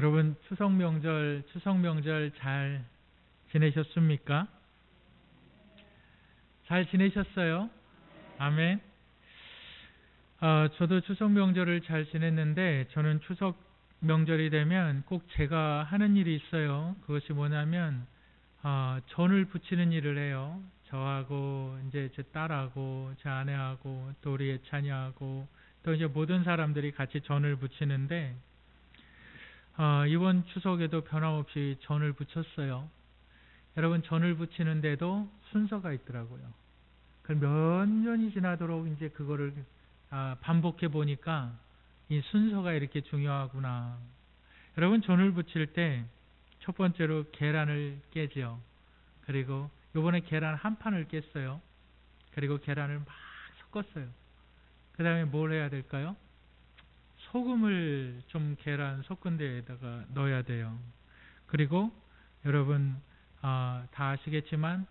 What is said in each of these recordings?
여러분 추석 명절 잘 지내셨습니까? 잘 지내셨어요? 아멘. 저도 추석 명절을 잘 지냈는데 저는 추석 명절이 되면 꼭 제가 하는 일이 있어요. 그것이 뭐냐면 전을 부치는 일을 해요. 저하고 이제 제 딸하고 제 아내하고 또 우리 예찬이하고 또 이제 모든 사람들이 같이 전을 부치는데 이번 추석에도 변함없이 전을 부쳤어요. 여러분 전을 부치는데도 순서가 있더라고요. 그 몇 년이 지나도록 이제 그거를 반복해 보니까 이 순서가 이렇게 중요하구나. 여러분 전을 부칠 때 첫 번째로 계란을 깨죠. 그리고 요번에 계란 한 판을 깼어요. 그리고 계란을 막 섞었어요. 그 다음에 뭘 해야 될까요? 소금을 좀 계란 섞은 데에다가 넣어야 돼요. 그리고 여러분 다 아시겠지만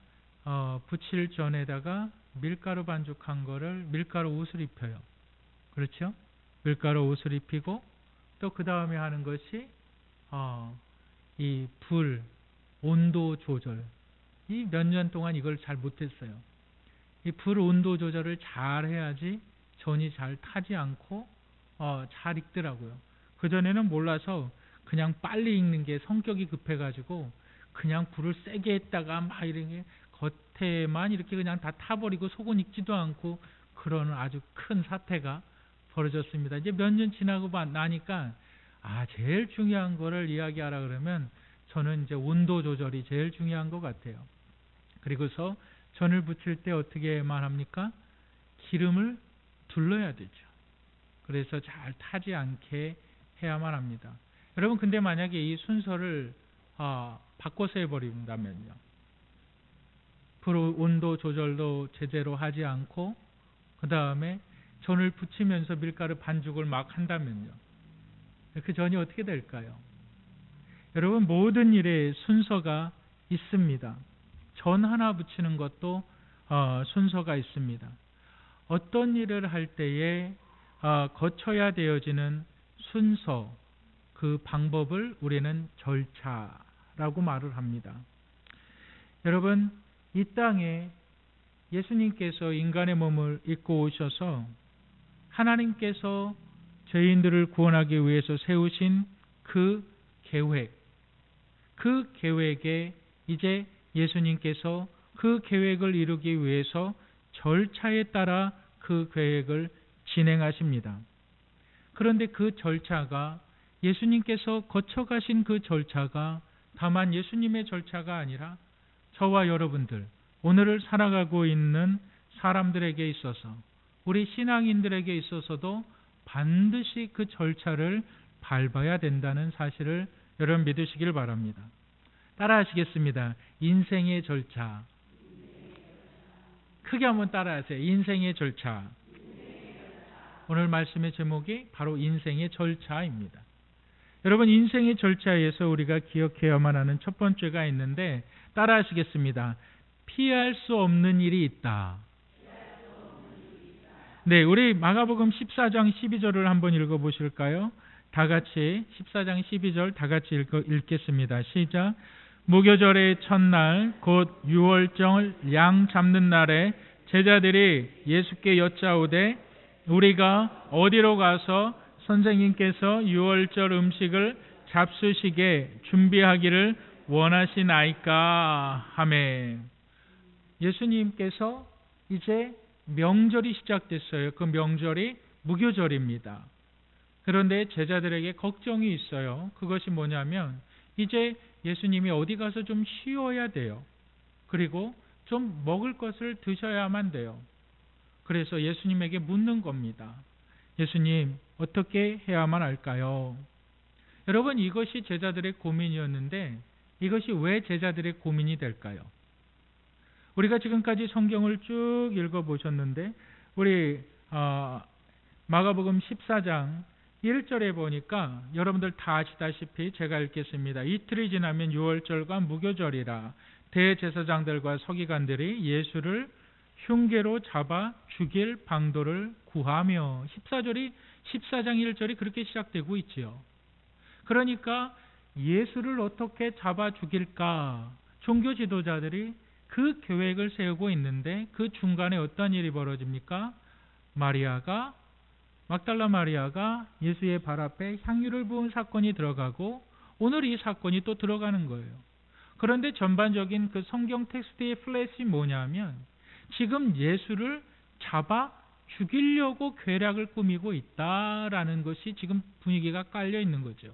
부칠 전에다가 밀가루 반죽한 거를 밀가루 옷을 입혀요. 그렇죠? 밀가루 옷을 입히고 또 그 다음에 하는 것이 이 불 온도 조절. 이 몇 년 동안 이걸 잘 못했어요. 이 불 온도 조절을 잘 해야지 전이 잘 타지 않고 잘 익더라고요. 그전에는 몰라서 그냥 빨리 익는 게 성격이 급해가지고 그냥 불을 세게 했다가 막 이렇게 겉에만 이렇게 그냥 다 타버리고 속은 익지도 않고 그런 아주 큰 사태가 벌어졌습니다. 이제 몇 년 지나고 나니까 제일 중요한 거를 이야기하라 그러면 저는 이제 온도 조절이 제일 중요한 것 같아요. 그리고서 전을 부칠 때 어떻게만 합니까? 기름을 둘러야 되죠. 그래서 잘 타지 않게 해야만 합니다. 여러분 근데 만약에 이 순서를 바꿔서 해버린다면요. 불 온도 조절도 제대로 하지 않고 그 다음에 전을 부치면서 밀가루 반죽을 막 한다면요. 그 전이 어떻게 될까요? 여러분 모든 일에 순서가 있습니다. 전 하나 부치는 것도 순서가 있습니다. 어떤 일을 할 때에 거쳐야 되어지는 순서, 그 방법을 우리는 절차라고 말을 합니다. 여러분 이 땅에 예수님께서 인간의 몸을 입고 오셔서 하나님께서 죄인들을 구원하기 위해서 세우신 그 계획, 그 계획에 이제 예수님께서 그 계획을 이루기 위해서 절차에 따라 그 계획을 진행하십니다. 그런데 그 절차가 예수님께서 거쳐가신 그 절차가 다만 예수님의 절차가 아니라 저와 여러분들, 오늘을 살아가고 있는 사람들에게 있어서 우리 신앙인들에게 있어서도 반드시 그 절차를 밟아야 된다는 사실을 여러분 믿으시길 바랍니다. 따라하시겠습니다. 인생의 절차. 크게 한번 따라하세요. 인생의 절차. 오늘 말씀의 제목이 바로 인생의 절차입니다. 여러분 인생의 절차에서 우리가 기억해야만 하는 첫 번째가 있는데 따라하시겠습니다. 피할 수 없는 일이 있다. 네, 우리 마가복음 14장 12절을 한번 읽어보실까요? 다 같이 14장 12절 다 같이 읽겠습니다. 시작. 무교절의 첫날 곧 유월절 양 잡는 날에 제자들이 예수께 여짜오되 우리가 어디로 가서 선생님께서 유월절 음식을 잡수시게 준비하기를 원하시나이까 하매. 예수님께서 이제 명절이 시작됐어요. 그 명절이 무교절입니다. 그런데 제자들에게 걱정이 있어요. 그것이 뭐냐면 이제 예수님이 어디 가서 좀 쉬어야 돼요. 그리고 좀 먹을 것을 드셔야만 돼요. 그래서 예수님에게 묻는 겁니다. 예수님, 어떻게 해야만 할까요? 여러분, 이것이 제자들의 고민이었는데 이것이 왜 제자들의 고민이 될까요? 우리가 지금까지 성경을 쭉 읽어보셨는데 우리 마가복음 14장 1절에 보니까 여러분들 다 아시다시피 제가 읽겠습니다. 이틀이 지나면 유월절과 무교절이라 대제사장들과 서기관들이 예수를 흉계로 잡아 죽일 방도를 구하며 14장 1절이 그렇게 시작되고 있지요. 그러니까 예수를 어떻게 잡아 죽일까? 종교 지도자들이 그 계획을 세우고 있는데 그 중간에 어떤 일이 벌어집니까? 막달라 마리아가 예수의 발 앞에 향유를 부은 사건이 들어가고 오늘 이 사건이 또 들어가는 거예요. 그런데 전반적인 그 성경 텍스트의 플래시 뭐냐면 지금 예수를 잡아 죽이려고 계략을 꾸미고 있다라는 것이 지금 분위기가 깔려 있는 거죠.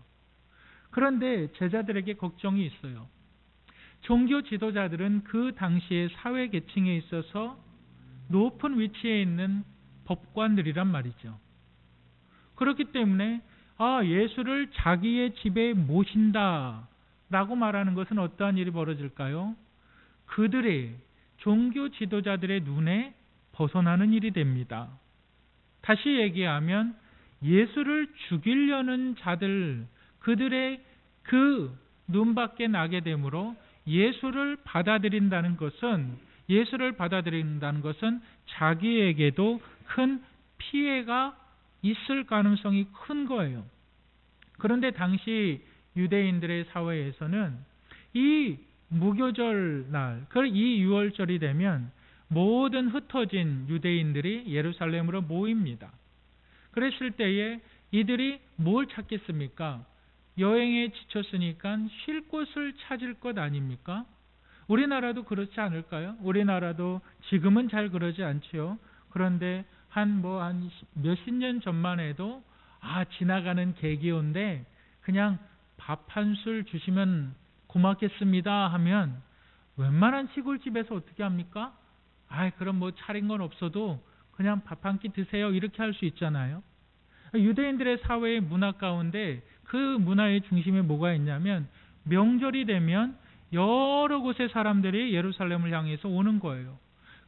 그런데 제자들에게 걱정이 있어요. 종교 지도자들은 그 당시의 사회 계층에 있어서 높은 위치에 있는 법관들이란 말이죠. 그렇기 때문에 예수를 자기의 집에 모신다라고 말하는 것은 어떠한 일이 벌어질까요? 그들의 종교 지도자들의 눈에 벗어나는 일이 됩니다. 다시 얘기하면 예수를 죽이려는 자들, 그들의 그 눈밖에 나게 되므로 예수를 받아들인다는 것은 자기에게도 큰 피해가 있을 가능성이 큰 거예요. 그런데 당시 유대인들의 사회에서는 이 무교절 날, 이 유월절이 되면 모든 흩어진 유대인들이 예루살렘으로 모입니다. 그랬을 때에 이들이 뭘 찾겠습니까? 여행에 지쳤으니까 쉴 곳을 찾을 것 아닙니까? 우리나라도 그렇지 않을까요? 우리나라도 지금은 잘 그러지 않지요. 그런데 한 몇십 년 전만 해도 지나가는 개기온데 그냥 밥 한 술 주시면 고맙겠습니다 하면 웬만한 시골집에서 어떻게 합니까? 그럼 차린 건 없어도 그냥 밥 한 끼 드세요 이렇게 할 수 있잖아요. 유대인들의 사회의 문화 가운데 그 문화의 중심에 뭐가 있냐면 명절이 되면 여러 곳의 사람들이 예루살렘을 향해서 오는 거예요.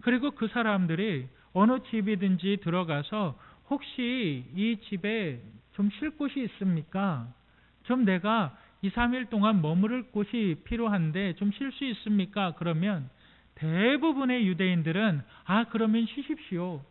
그리고 그 사람들이 어느 집이든지 들어가서 혹시 이 집에 좀 쉴 곳이 있습니까? 좀 내가 2, 3일 동안 머무를 곳이 필요한데 좀 쉴 수 있습니까? 그러면 대부분의 유대인들은 그러면 쉬십시오.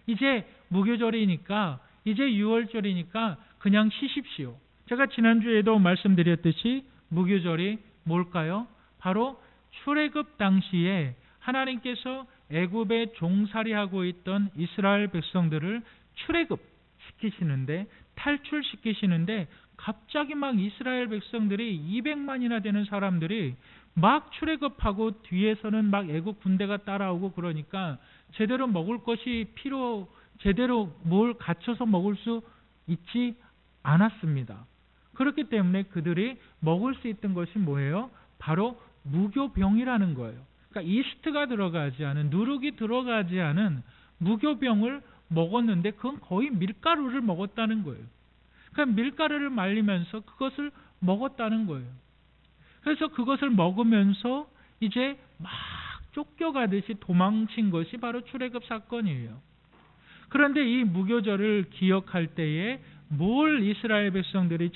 이제 무교절이니까 이제 유월절이니까 그냥 쉬십시오. 제가 지난주에도 말씀드렸듯이 무교절이 뭘까요? 바로 출애굽 당시에 하나님께서 애굽에 종살이하고 있던 이스라엘 백성들을 출애굽시키시는데 탈출시키시는데 갑자기 막 이스라엘 백성들이 200만이나 되는 사람들이 막 출애굽하고 뒤에서는 막 애굽 군대가 따라오고 그러니까 제대로 먹을 것이 제대로 뭘 갖춰서 먹을 수 있지 않았습니다. 그렇기 때문에 그들이 먹을 수 있던 것이 뭐예요? 바로 무교병이라는 거예요. 그러니까 이스트가 들어가지 않은, 누룩이 들어가지 않은 무교병을 먹었는데 그건 거의 밀가루를 먹었다는 거예요. 그러니까 밀가루를 말리면서 그것을 먹었다는 거예요. 그래서 그것을 먹으면서 이제 막 쫓겨가듯이 도망친 것이 바로 출애굽 사건이에요. 그런데 이 무교절을 기억할 때에 뭘 이스라엘 백성들이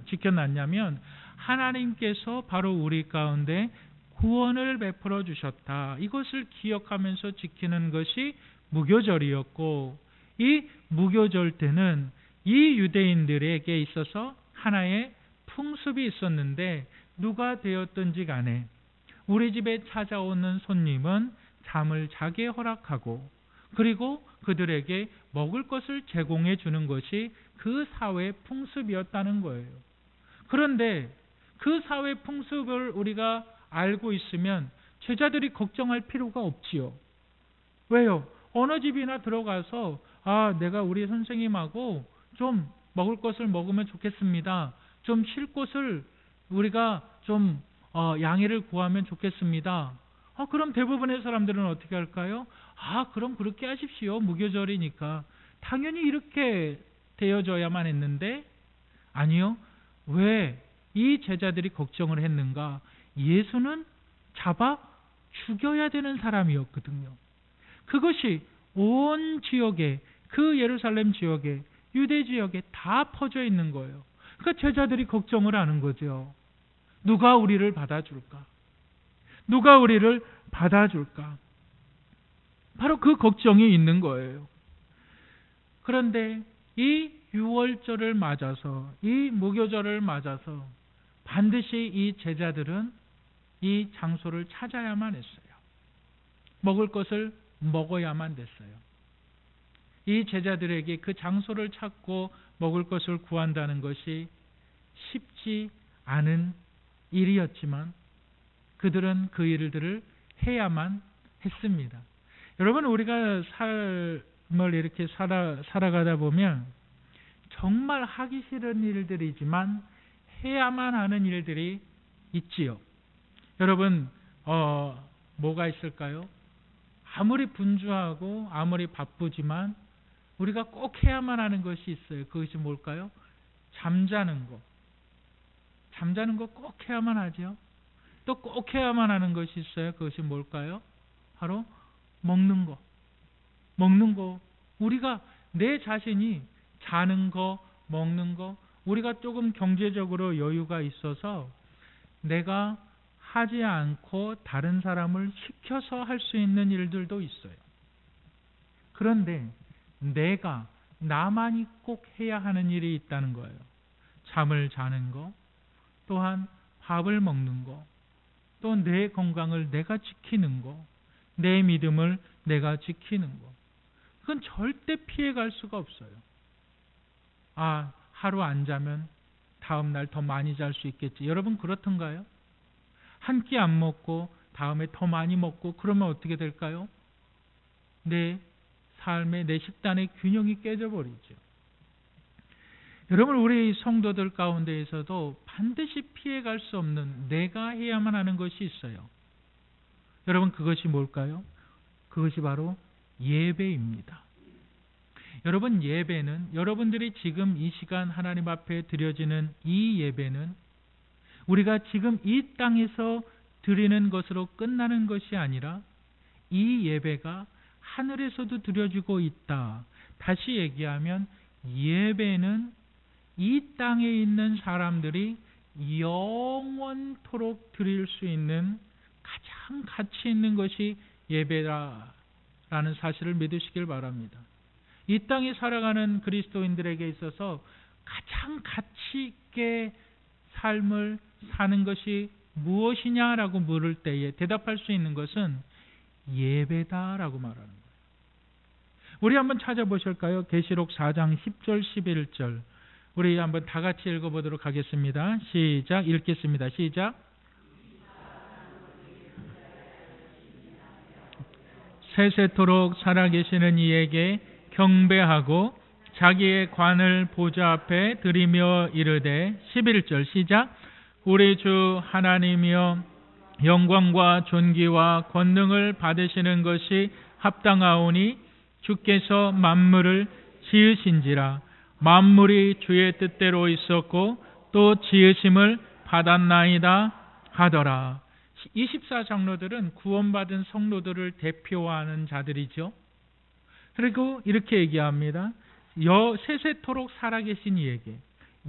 지켜놨냐면 하나님께서 바로 우리 가운데 구원을 베풀어 주셨다. 이것을 기억하면서 지키는 것이 무교절이었고, 이 무교절 때는 이 유대인들에게 있어서 하나의 풍습이 있었는데 누가 되었든지 간에 우리 집에 찾아오는 손님은 잠을 자게 허락하고 그리고 그들에게 먹을 것을 제공해 주는 것이 그 사회 풍습이었다는 거예요. 그런데 그 사회 풍습을 우리가 알고 있으면 제자들이 걱정할 필요가 없지요. 왜요? 어느 집이나 들어가서 내가 우리 선생님하고 좀 먹을 것을 먹으면 좋겠습니다. 좀 쉴 곳을 우리가 좀 양해를 구하면 좋겠습니다. 그럼 대부분의 사람들은 어떻게 할까요? 그럼 그렇게 하십시오. 무교절이니까. 당연히 이렇게 되어져야만 했는데 아니요. 왜 이 제자들이 걱정을 했는가? 예수는 잡아 죽여야 되는 사람이었거든요. 그것이 온 지역에, 그 예루살렘 지역에, 유대 지역에 다 퍼져 있는 거예요. 그러니까 제자들이 걱정을 하는 거죠. 누가 우리를 받아줄까? 누가 우리를 받아줄까? 바로 그 걱정이 있는 거예요. 그런데 이 유월절을 맞아서, 이 무교절을 맞아서 반드시 이 제자들은 이 장소를 찾아야만 했어요. 먹을 것을 먹어야만 됐어요. 이 제자들에게 그 장소를 찾고 먹을 것을 구한다는 것이 쉽지 않은 일이었지만 그들은 그 일들을 해야만 했습니다. 여러분, 우리가 삶을 이렇게 살아가다 보면 정말 하기 싫은 일들이지만 해야만 하는 일들이 있지요. 여러분, 뭐가 있을까요? 아무리 분주하고 아무리 바쁘지만 우리가 꼭 해야만 하는 것이 있어요. 그것이 뭘까요? 잠자는 거. 잠자는 거 꼭 해야만 하죠. 또 꼭 해야만 하는 것이 있어요. 그것이 뭘까요? 바로 먹는 거. 먹는 거. 우리가 내 자신이 자는 거, 먹는 거, 우리가 조금 경제적으로 여유가 있어서 내가 하지 않고 다른 사람을 시켜서 할 수 있는 일들도 있어요. 그런데 내가, 나만이 꼭 해야 하는 일이 있다는 거예요. 잠을 자는 거, 또한 밥을 먹는 거, 또 내 건강을 내가 지키는 거, 내 믿음을 내가 지키는 거. 그건 절대 피해갈 수가 없어요. 하루 안 자면 다음 날 더 많이 잘 수 있겠지. 여러분 그렇던가요? 한 끼 안 먹고 다음에 더 많이 먹고 그러면 어떻게 될까요? 내 삶의, 내 식단의 균형이 깨져버리죠. 여러분, 우리 성도들 가운데에서도 반드시 피해갈 수 없는 내가 해야만 하는 것이 있어요. 여러분, 그것이 뭘까요? 그것이 바로 예배입니다. 여러분, 예배는, 여러분들이 지금 이 시간 하나님 앞에 드려지는 이 예배는 우리가 지금 이 땅에서 드리는 것으로 끝나는 것이 아니라 이 예배가 하늘에서도 드려지고 있다. 다시 얘기하면 예배는 이 땅에 있는 사람들이 영원토록 드릴 수 있는 가장 가치 있는 것이 예배라는 사실을 믿으시길 바랍니다. 이 땅에 살아가는 그리스도인들에게 있어서 가장 가치 있게 삶을 사는 것이 무엇이냐라고 물을 때에 대답할 수 있는 것은 예배다라고 말하는 거예요. 우리 한번 찾아보실까요? 계시록 4장 10절 11절. 우리 한번 다 같이 읽어보도록 하겠습니다. 시작. 읽겠습니다. 시작. 세세토록 살아계시는 이에게 경배하고 자기의 관을 보좌 앞에 드리며 이르되 11절 시작. 우리 주 하나님이여 영광과 존귀와 권능을 받으시는 것이 합당하오니 주께서 만물을 지으신지라. 만물이 주의 뜻대로 있었고 또 지으심을 받았나이다 하더라. 24장로들은 구원받은 성도들을 대표하는 자들이죠. 그리고 이렇게 얘기합니다. 세세토록 살아계신 이에게,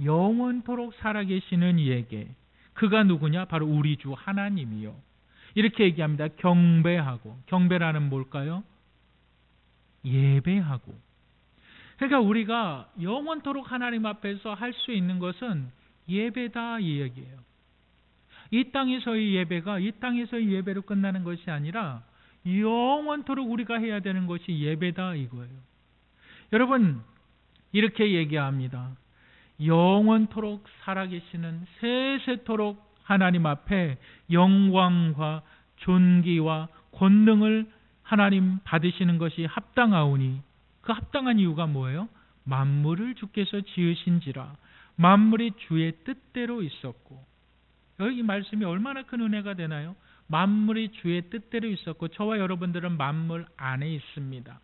영원토록 살아계시는 이에게. 그가 누구냐? 바로 우리 주 하나님이요. 이렇게 얘기합니다. 경배하고. 경배라는 뭘까요? 예배하고. 그러니까 우리가 영원토록 하나님 앞에서 할 수 있는 것은 예배다 이 얘기예요. 이 땅에서의 예배가 이 땅에서의 예배로 끝나는 것이 아니라 영원토록 우리가 해야 되는 것이 예배다 이거예요. 여러분, 이렇게 얘기합니다. 영원토록 살아계시는 세세토록 하나님 앞에 영광과 존귀와 권능을 하나님 받으시는 것이 합당하오니, 그 합당한 이유가 뭐예요? 만물을 주께서 지으신지라. 만물이 주의 뜻대로 있었고. 여기 말씀이 얼마나 큰 은혜가 되나요? 만물이 주의 뜻대로 있었고 저와 여러분들은 만물 안에 있습니다.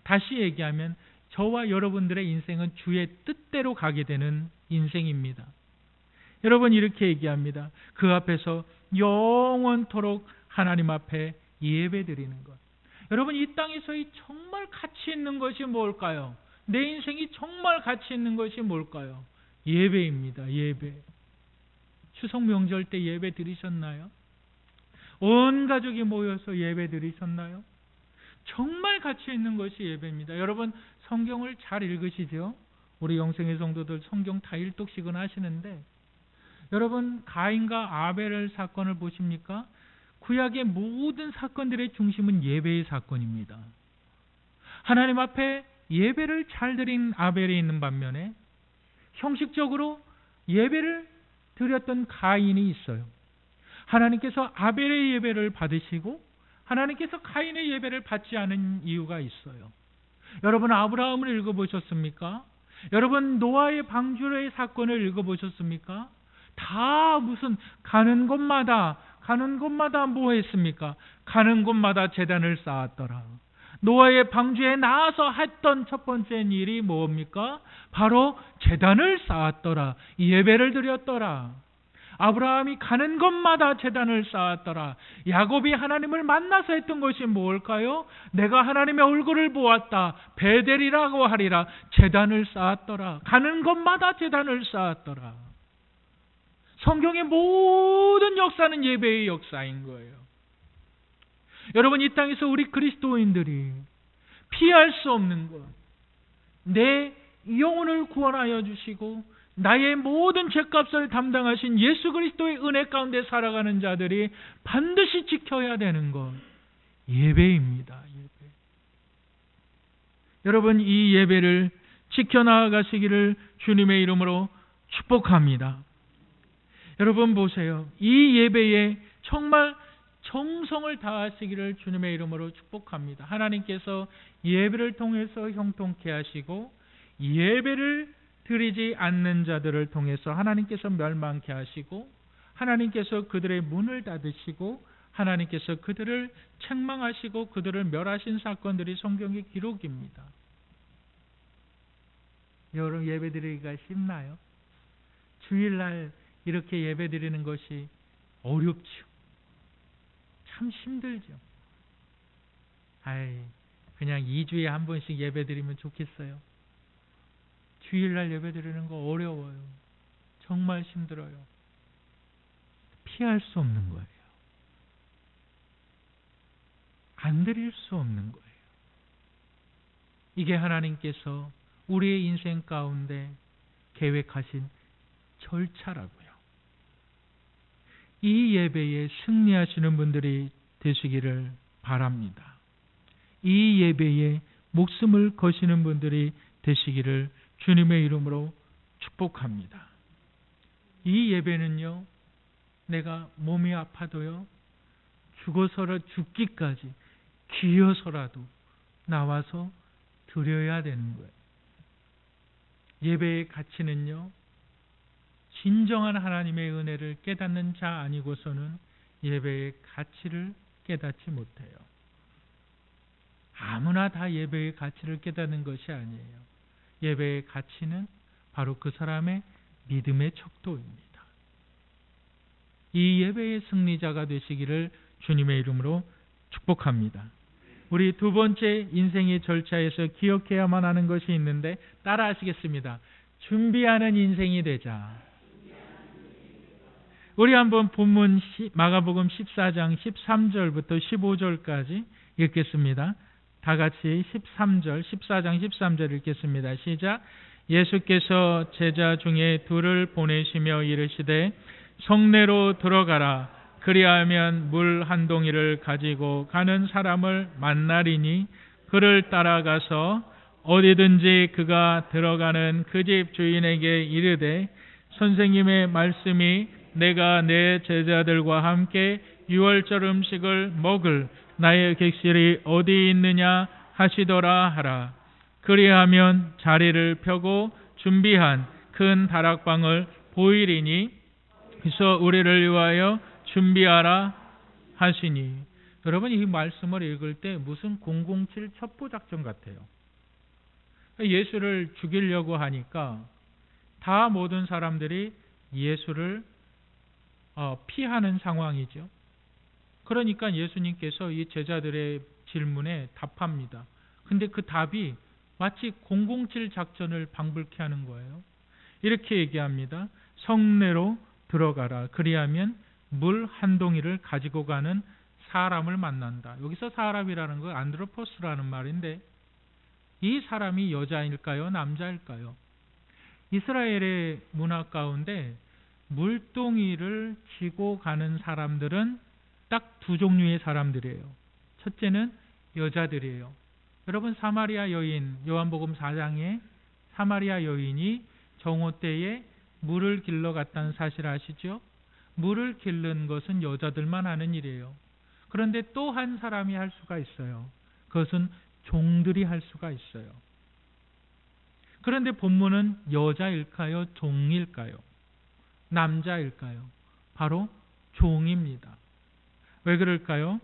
다시 얘기하면 저와 여러분들의 인생은 주의 뜻대로 가게 되는 인생입니다. 여러분, 이렇게 얘기합니다. 그 앞에서 영원토록 하나님 앞에 예배드리는 것. 여러분, 이 땅에서의 정말 가치 있는 것이 뭘까요? 내 인생이 정말 가치 있는 것이 뭘까요? 예배입니다. 예배. 추석 명절 때 예배 드리셨나요? 온 가족이 모여서 예배 드리셨나요? 정말 가치 있는 것이 예배입니다. 여러분, 성경을 잘 읽으시죠? 우리 영생의 성도들 성경 다 일독씩은 하시는데, 여러분 가인과 아벨의 사건을 보십니까? 구약의 모든 사건들의 중심은 예배의 사건입니다. 하나님 앞에 예배를 잘 드린 아벨이 있는 반면에 형식적으로 예배를 드렸던 가인이 있어요. 하나님께서 아벨의 예배를 받으시고 하나님께서 가인의 예배를 받지 않은 이유가 있어요. 여러분 아브라함을 읽어보셨습니까? 여러분 노아의 방주의 사건을 읽어보셨습니까? 다 무슨 가는 곳마다 뭐 했습니까? 가는 곳마다 제단을 쌓았더라. 노아의 방주에 나와서 했던 첫 번째 일이 뭡니까? 바로 제단을 쌓았더라. 예배를 드렸더라. 아브라함이 가는 곳마다 제단을 쌓았더라. 야곱이 하나님을 만나서 했던 것이 뭘까요? 내가 하나님의 얼굴을 보았다. 베델이라고 하리라. 제단을 쌓았더라. 가는 곳마다 제단을 쌓았더라. 성경의 모든 역사는 예배의 역사인 거예요. 여러분 이 땅에서 우리 그리스도인들이 피할 수 없는 것, 내 영혼을 구원하여 주시고 나의 모든 죄값을 담당하신 예수 그리스도의 은혜 가운데 살아가는 자들이 반드시 지켜야 되는 것, 예배입니다. 예배. 여러분 이 예배를 지켜나가시기를 주님의 이름으로 축복합니다. 여러분 보세요. 이 예배에 정말 정성을 다하시기를 주님의 이름으로 축복합니다. 하나님께서 예배를 통해서 형통케 하시고 예배를 드리지 않는 자들을 통해서 하나님께서 멸망케 하시고 하나님께서 그들의 문을 닫으시고 하나님께서 그들을 책망하시고 그들을 멸하신 사건들이 성경의 기록입니다. 여러분 예배드리기가 쉽나요? 주일날 이렇게 예배드리는 것이 어렵죠. 참 힘들죠. 그냥 2주에 한 번씩 예배드리면 좋겠어요. 주일날 예배드리는 거 어려워요. 정말 힘들어요. 피할 수 없는 거예요. 안 드릴 수 없는 거예요. 이게 하나님께서 우리의 인생 가운데 계획하신 절차라고요. 이 예배에 승리하시는 분들이 되시기를 바랍니다. 이 예배에 목숨을 거시는 분들이 되시기를 주님의 이름으로 축복합니다. 이 예배는요, 내가 몸이 아파도요, 죽기까지 기어서라도 나와서 드려야 되는 거예요. 예배의 가치는요, 진정한 하나님의 은혜를 깨닫는 자 아니고서는 예배의 가치를 깨닫지 못해요. 아무나 다 예배의 가치를 깨닫는 것이 아니에요. 예배의 가치는 바로 그 사람의 믿음의 척도입니다. 이 예배의 승리자가 되시기를 주님의 이름으로 축복합니다. 우리 두 번째 인생의 절차에서 기억해야만 하는 것이 있는데 따라 하시겠습니다. 준비하는 인생이 되자. 우리 한번 본문 마가복음 14장 13절부터 15절까지 읽겠습니다. 다 같이 14장 13절 읽겠습니다. 시작. 예수께서 제자 중에 둘을 보내시며 이르시되 성내로 들어가라. 그리하면 물 한 동이를 가지고 가는 사람을 만나리니 그를 따라가서 어디든지 그가 들어가는 그 집 주인에게 이르되 선생님의 말씀이 내가 내 제자들과 함께 유월절 음식을 먹을 나의 객실이 어디 있느냐 하시더라 하라. 그리하면 자리를 펴고 준비한 큰 다락방을 보이리니 그래서 우리를 위하여 준비하라 하시니. 여러분 이 말씀을 읽을 때 무슨 007 첩보작전 같아요. 예수를 죽이려고 하니까 다 모든 사람들이 예수를 피하는 상황이죠. 그러니까 예수님께서 이 제자들의 질문에 답합니다. 근데 그 답이 마치 007 작전을 방불케 하는 거예요. 이렇게 얘기합니다. 성내로 들어가라. 그리하면 물 한 동이를 가지고 가는 사람을 만난다. 여기서 사람이라는 건 안드로포스라는 말인데 이 사람이 여자일까요? 남자일까요? 이스라엘의 문화 가운데 물동이를 지고 가는 사람들은 딱 두 종류의 사람들이에요. 첫째는 여자들이에요. 여러분, 사마리아 여인, 요한복음 4장에 사마리아 여인이 정오 때에 물을 길러 갔다는 사실 아시죠? 물을 길는 것은 여자들만 하는 일이에요. 그런데 또 한 사람이 할 수가 있어요. 그것은 종들이 할 수가 있어요. 그런데 본문은 여자일까요? 종일까요? 남자일까요? 바로 종입니다. 왜 그럴까요?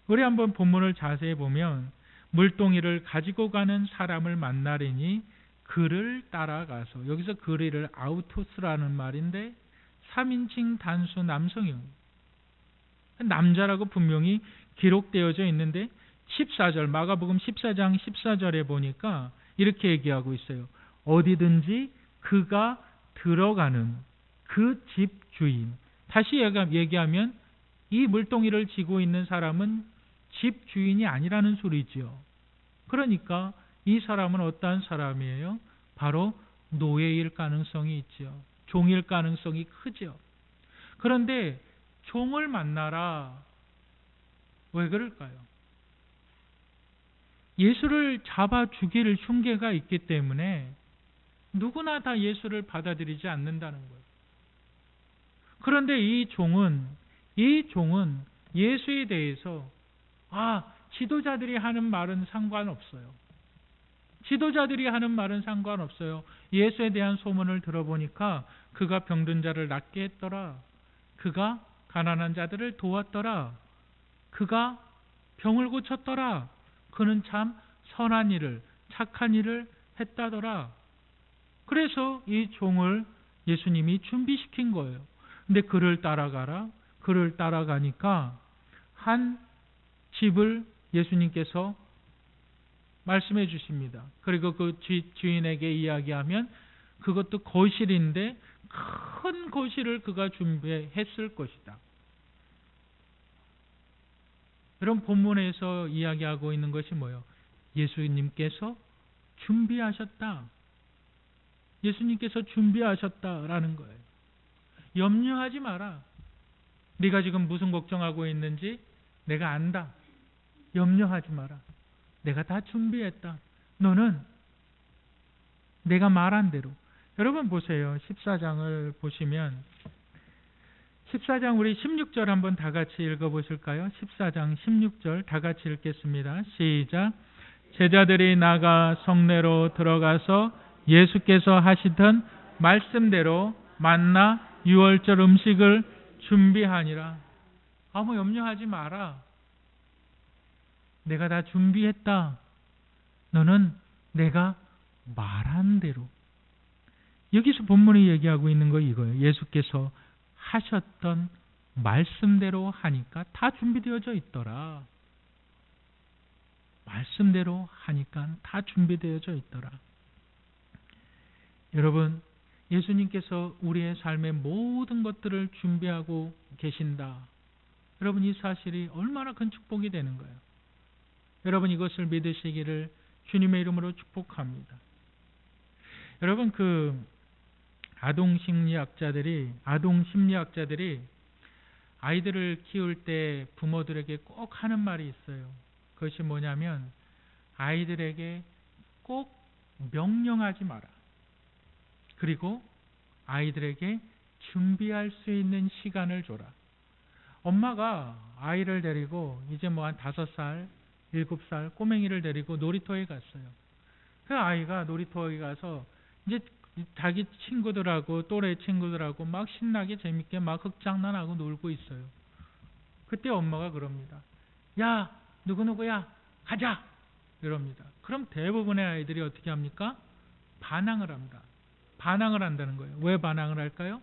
우리 한번 본문을 자세히 보면 물동이를 가지고 가는 사람을 만나려니 그를 따라가서, 여기서 그를 아우토스라는 말인데 3인칭 단수 남성형, 남자라고 분명히 기록되어져 있는데 14절, 마가복음 14장 14절에 보니까 이렇게 얘기하고 있어요. 어디든지 그가 들어가는 그 집 주인. 다시 얘기하면 이 물동이를 지고 있는 사람은 집 주인이 아니라는 소리지요. 그러니까 이 사람은 어떠한 사람이에요? 바로 노예일 가능성이 있죠. 종일 가능성이 크죠. 그런데 종을 만나라. 왜 그럴까요? 예수를 잡아 죽일 흉계가 있기 때문에 누구나 다 예수를 받아들이지 않는다는 거예요. 그런데 이 종은 예수에 대해서 지도자들이 하는 말은 상관없어요. 지도자들이 하는 말은 상관없어요. 예수에 대한 소문을 들어보니까 그가 병든 자를 낫게 했더라. 그가 가난한 자들을 도왔더라. 그가 병을 고쳤더라. 그는 참 선한 일을, 착한 일을 했다더라. 그래서 이 종을 예수님이 준비시킨 거예요. 근데 그를 따라가라. 그를 따라가니까 한 집을 예수님께서 말씀해 주십니다. 그리고 그 주인에게 이야기하면 그것도 거실인데 큰 거실을 그가 준비했을 것이다. 여러분, 본문에서 이야기하고 있는 것이 뭐예요? 예수님께서 준비하셨다. 예수님께서 준비하셨다라는 거예요. 염려하지 마라. 네가 지금 무슨 걱정하고 있는지 내가 안다. 염려하지 마라. 내가 다 준비했다. 너는 내가 말한 대로. 여러분 보세요. 14장을 보시면 14장 우리 16절 한번 다 같이 읽어보실까요? 14장 16절 다 같이 읽겠습니다. 시작. 제자들이 나가 성내로 들어가서 예수께서 하시던 말씀대로 만나 유월절 음식을 준비하니라. 아무 염려하지 마라. 내가 다 준비했다. 너는 내가 말한 대로. 여기서 본문이 얘기하고 있는 거 이거예요. 예수께서 하셨던 말씀대로 하니까 다 준비되어져 있더라. 말씀대로 하니까 다 준비되어져 있더라. 여러분, 예수님께서 우리의 삶의 모든 것들을 준비하고 계신다. 여러분, 이 사실이 얼마나 큰 축복이 되는 거예요. 여러분, 이것을 믿으시기를 주님의 이름으로 축복합니다. 여러분, 아동 심리학자들이 아이들을 키울 때 부모들에게 꼭 하는 말이 있어요. 그것이 뭐냐면 아이들에게 꼭 명령하지 마라. 그리고 아이들에게 준비할 수 있는 시간을 줘라. 엄마가 아이를 데리고 이제 뭐 한 5살, 7살 꼬맹이를 데리고 놀이터에 갔어요. 그 아이가 놀이터에 가서 이제 자기 친구들하고 또래 친구들하고 막 신나게 재밌게 막 흑장난하고 놀고 있어요. 그때 엄마가 그럽니다. 야, 누구누구야, 가자! 이럽니다. 그럼 대부분의 아이들이 어떻게 합니까? 반항을 합니다. 반항을 한다는 거예요. 왜 반항을 할까요?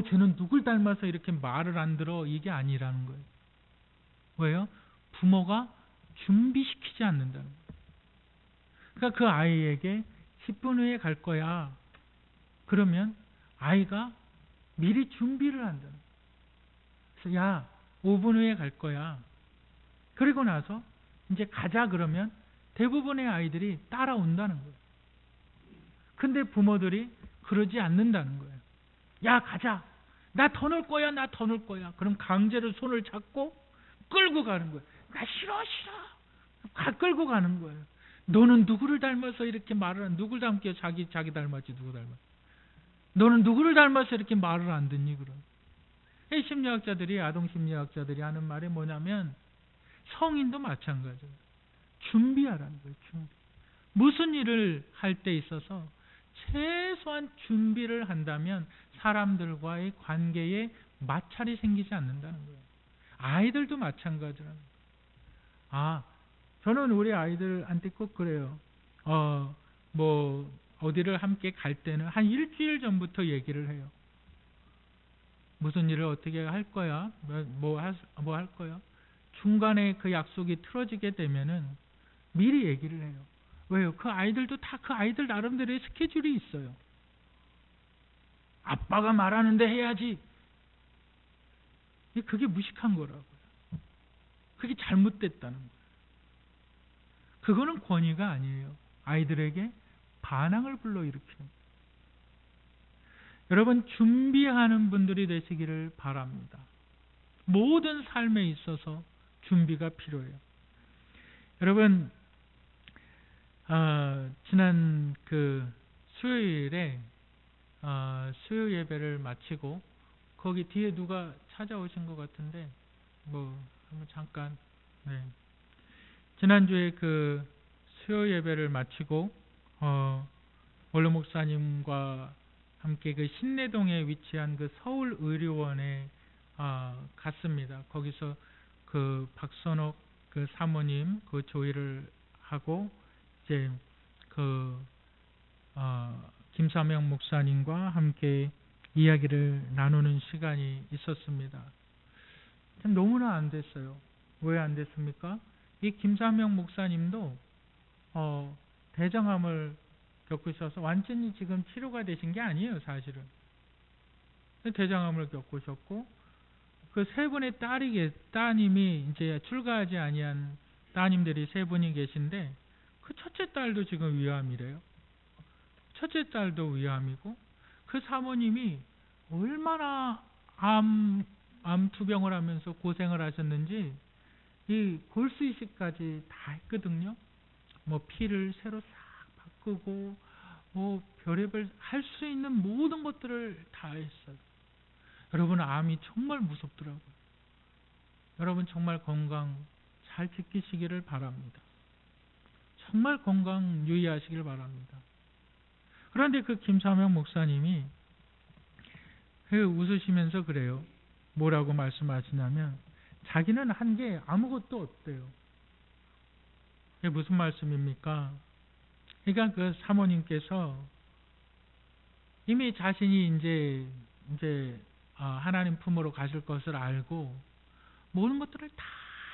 쟤는 누굴 닮아서 이렇게 말을 안 들어. 이게 아니라는 거예요. 왜요? 부모가 준비시키지 않는다는 거예요. 그러니까 그 아이에게 10분 후에 갈 거야. 그러면 아이가 미리 준비를 한다는 거예요. 그래서 야, 5분 후에 갈 거야. 그리고 나서 이제 가자 그러면 대부분의 아이들이 따라온다는 거예요. 근데 부모들이 그러지 않는다는 거예요. 야, 가자. 나 더 놀 거야. 나 더 놀 거야. 그럼 강제로 손을 잡고 끌고 가는 거예요. 나 싫어, 싫어. 끌고 가는 거예요. 너는 누구를 닮아서 이렇게 말을 누굴 닮게 자기 닮았지 누구 닮았지. 너는 누구를 닮아서 이렇게 말을 안 듣니 그럼. 심리학자들이 아동 심리학자들이 하는 말이 뭐냐면 성인도 마찬가지예요. 준비하라는 거예요. 준비. 무슨 일을 할 때 있어서 최소한 준비를 한다면 사람들과의 관계에 마찰이 생기지 않는다는 거예요. 아이들도 마찬가지라는 거예요. 저는 우리 아이들한테 꼭 그래요. 어디를 함께 갈 때는 한 일주일 전부터 얘기를 해요. 무슨 일을 어떻게 할 거야? 뭐 할 거야? 중간에 그 약속이 틀어지게 되면은 미리 얘기를 해요. 왜요? 그 아이들도 다 그 아이들 나름대로의 스케줄이 있어요. 아빠가 말하는데 해야지. 그게 무식한 거라고요. 그게 잘못됐다는 거예요. 그거는 권위가 아니에요. 아이들에게 반항을 불러일으키는 거예요. 여러분, 준비하는 분들이 되시기를 바랍니다. 모든 삶에 있어서 준비가 필요해요. 여러분, 지난 수요일에 수요 예배를 마치고 거기 뒤에 누가 찾아오신 것 같은데 한번 잠깐. 지난주에 수요 예배를 마치고 원로 목사님과 함께 신내동에 위치한 서울 의료원에 갔습니다. 거기서 박선옥 사모님 조의를 하고 이제 김사명 목사님과 함께 이야기를 나누는 시간이 있었습니다. 참 너무나 안 됐어요. 왜 안 됐습니까? 이 김사명 목사님도 대장암을 겪으셔서 완전히 지금 치료가 되신 게 아니에요, 사실은. 대장암을 겪으셨고 그 세 분의 따님이 이제 출가하지 아니한 따님들이 세 분이 계신데 그 첫째 딸도 지금 위암이래요. 첫째 딸도 위암이고 그 사모님이 얼마나 암 투병을 하면서 고생을 하셨는지 이 골수 이식까지 다 했거든요. 피를 새로 싹 바꾸고 별의별 할 수 있는 모든 것들을 다 했어요. 여러분, 암이 정말 무섭더라고요. 여러분 정말 건강 잘 지키시기를 바랍니다. 정말 건강 유의하시길 바랍니다. 그런데 김사명 목사님이 웃으시면서 그래요. 뭐라고 말씀하시냐면 자기는 한 게 아무것도 없대요. 이게 무슨 말씀입니까? 그러니까 사모님께서 이미 자신이 이제 하나님 품으로 가실 것을 알고 모든 것들을 다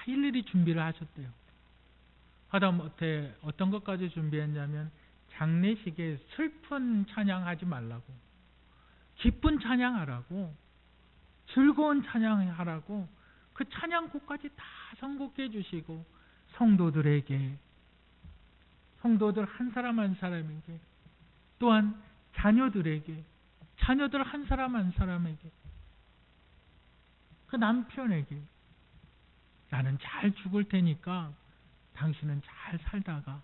일일이 준비를 하셨대요. 하다못해 어떤 것까지 준비했냐면 장례식에 슬픈 찬양하지 말라고, 기쁜 찬양하라고, 즐거운 찬양하라고 그 찬양곡까지 다 선곡해 주시고 성도들 한 사람 한 사람에게 또한 자녀들 한 사람 한 사람에게 그 남편에게 나는 잘 죽을 테니까 당신은 잘 살다가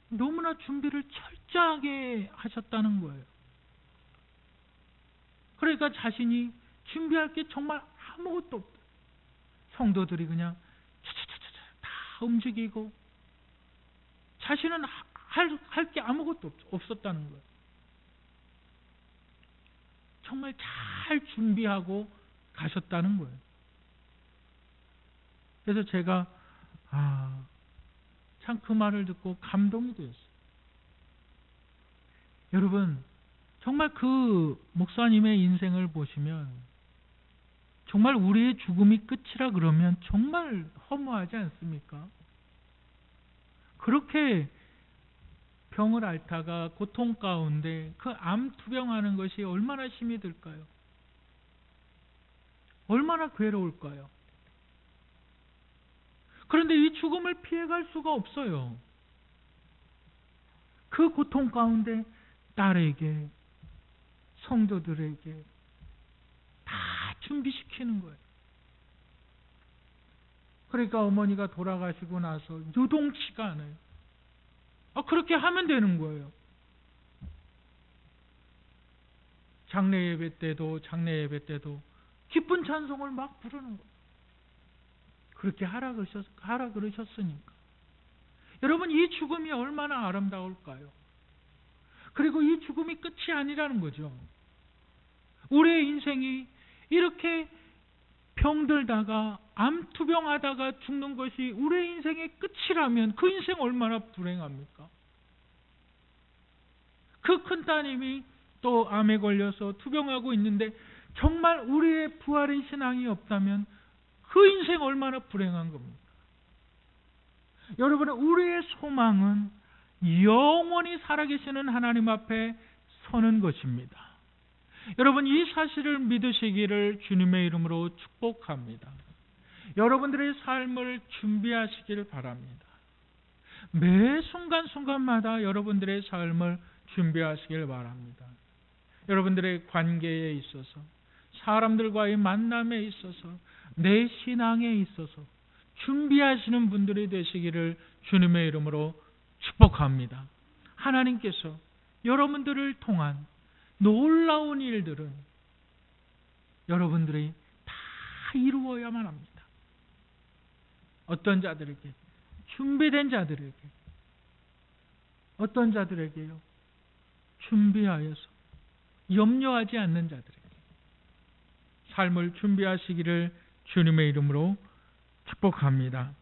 너무나 준비를 철저하게 하셨다는 거예요. 그러니까 자신이 준비할 게 정말 아무것도 없다. 성도들이 그냥 다 움직이고 자신은 할 게 아무것도 없었다는 거예요. 정말 잘 준비하고 가셨다는 거예요. 그래서 제가 참 그 말을 듣고 감동이 되었어요. 여러분, 정말 그 목사님의 인생을 보시면 정말 우리의 죽음이 끝이라 그러면 정말 허무하지 않습니까? 그렇게 병을 앓다가 고통 가운데 그 암 투병하는 것이 얼마나 힘이 들까요? 얼마나 괴로울까요? 그런데 이 죽음을 피해갈 수가 없어요. 그 고통 가운데 딸에게, 성도들에게 다 준비시키는 거예요. 그러니까 어머니가 돌아가시고 나서 유동치가 않아요. 그렇게 하면 되는 거예요. 장례 예배 때도 기쁜 찬송을 막 부르는 거예요. 그렇게 하라 그러셨으니까. 여러분, 이 죽음이 얼마나 아름다울까요? 그리고 이 죽음이 끝이 아니라는 거죠. 우리의 인생이 이렇게 병들다가 암투병하다가 죽는 것이 우리의 인생의 끝이라면 그 인생 얼마나 불행합니까? 그 큰 따님이 또 암에 걸려서 투병하고 있는데 정말 우리의 부활의 신앙이 없다면 그 인생 얼마나 불행한 겁니까? 여러분, 우리의 소망은 영원히 살아계시는 하나님 앞에 서는 것입니다. 여러분, 이 사실을 믿으시기를 주님의 이름으로 축복합니다. 여러분들의 삶을 준비하시길 바랍니다. 매 순간순간마다 여러분들의 삶을 준비하시길 바랍니다. 여러분들의 관계에 있어서, 사람들과의 만남에 있어서, 내 신앙에 있어서 준비하시는 분들이 되시기를 주님의 이름으로 축복합니다. 하나님께서 여러분들을 통한 놀라운 일들은 여러분들이 다 이루어야만 합니다. 어떤 자들에게? 준비된 자들에게. 어떤 자들에게요? 준비하여서 염려하지 않는 자들에게 삶을 준비하시기를 주님의 이름으로 축복합니다.